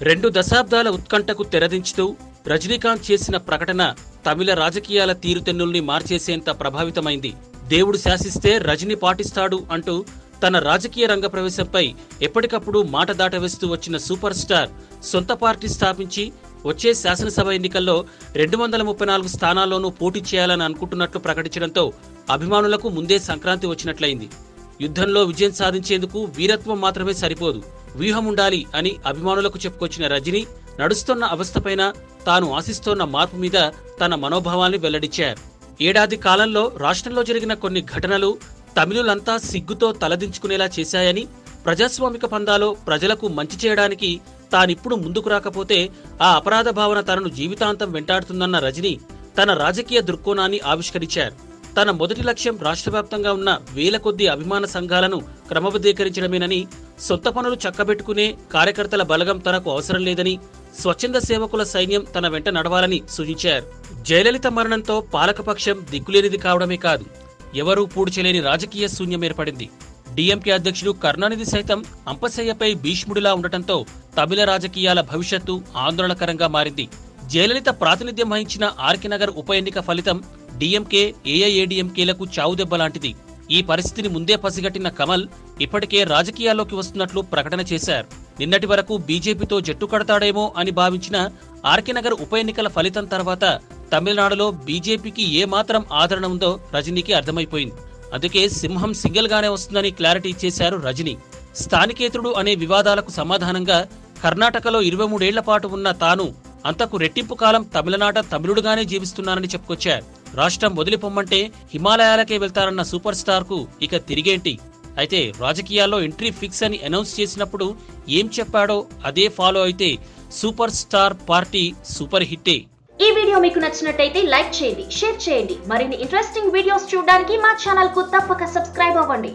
2 దశాబ్దాల ఉత్కంఠకు తెరదించుతూ రజనీకాంత్ చేసిన ప్రకటన తమిళ రాజకీయాల తీరుతెన్నుల్ని మార్చేసేంత ప్రభావితమైంది. దేవుడు శాసిస్తే రజనీ పాటిస్తాడు అంటూ తన రాజకీయ రంగ ప్రవేశంపై ఎప్పటికప్పుడు మాట దాటవేస్తూ వచ్చిన సూపర్ స్టార్ సొంత పార్టీ స్థాపించి వచ్చే శాసనసభ ఎన్నికల్లో 234 స్థానాల్లోనూ పోటీ చేయాలని అనుకుంటున్నట్లు ప్రకటించడంతో అభిమానులకు ముందే సంక్రాంతి వచ్చినట్లయింది. యుద్ధంలో విజయం సాధించేందుకు వీరత్వం మాత్రమే సరిపోదు, వ్యూహం ఉండాలి అని అభిమానులకు చెప్పుకొచ్చిన రజనీ నడుస్తున్న అవస్థపైన తాను ఆశిస్తోన్న మార్పు మీద తన మనోభావాల్ని వెల్లడించారు. ఏడాది కాలంలో రాష్ట్రంలో జరిగిన కొన్ని ఘటనలు తమిళులంతా సిగ్గుతో తలదించుకునేలా చేశాయని, ప్రజాస్వామిక పందాలో ప్రజలకు మంచి చేయడానికి తానిప్పుడు ముందుకు రాకపోతే ఆ అపరాధ భావన తనను జీవితాంతం వెంటాడుతుందన్న రజనీ తన రాజకీయ దృక్కోణాన్ని ఆవిష్కరించారు. తన మొదటి లక్ష్యం రాష్ట్రవ్యాప్తంగా ఉన్న వేల కొద్ది అభిమాన సంఘాలను క్రమబద్ధీకరించడమేనని, సొంత పనులు చక్కబెట్టుకునే కార్యకర్తల బలగం తనకు అవసరం లేదని, స్వచ్ఛంద సేవకుల సైన్యం తన వెంట నడవాలని సూచించారు. జయలలిత మరణంతో పాలకపక్షం దిక్కులేనిది కావడమే కాదు, ఎవరూ పూడ్చలేని రాజకీయ శూన్యం ఏర్పడింది. డీఎంకే అధ్యక్షుడు కరుణానిధి సైతం అంపశయ్యపై భీష్ముడిలా ఉండటంతో తమిళ రాజకీయాల భవిష్యత్తు ఆందోళనకరంగా మారింది. జయలలిత ప్రాతినిధ్యం వహించిన ఆర్కే నగర్ ఉప ఎన్నిక ఫలితం డీఎంకే, ఏఐఏడీఎంకేలకు చావుదెబ్బ లాంటిది. ఈ పరిస్థితిని ముందే పసిగట్టిన కమల్ ఇప్పటికే రాజకీయాల్లోకి వస్తున్నట్లు ప్రకటన చేశారు. నిన్నటి వరకు బీజేపీతో జట్టు కడతాడేమో అని భావించిన ఆర్కే నగర్ ఉప ఎన్నికల ఫలితం తర్వాత తమిళనాడులో బీజేపీకి ఏమాత్రం ఆదరణ ఉందో రజనీకి అర్థమైపోయింది. అందుకే సింహం సింగిల్ గానే వస్తుందని క్లారిటీ ఇచ్చేశారు రజనీ. స్థానికేతరుడు అనే వివాదాలకు సమాధానంగా కర్ణాటకలో 23 ఏళ్ల పాటు ఉన్న తాను అంతకు రెట్టింపు కాలం తమిళనాట తమిళుడుగానే జీవిస్తున్నానని చెప్పుకొచ్చారు. రాష్ట్రం వదిలిపోమ్మంటే హిమాలయాలకే వెళ్తారన్న సూపర్ స్టార్ కు ఇక తిరిగేంటి? అయితే రాజకీయాల్లో ఎంట్రీ ఫిక్స్ అని అనౌన్స్ చేసినప్పుడు ఏం చెప్పాడో అదే ఫాలో అయితే సూపర్ స్టార్ పార్టీ సూపర్ హిట్టే. ఈ వీడియో మీకు నచ్చినట్టయితే లైక్ చేయండి, షేర్ చేయండి. మరిన్ని ఇంట్రెస్టింగ్ వీడియోస్ చూడడానికి మా ఛానల్ కు తప్పక సబ్స్క్రైబ్ అవ్వండి.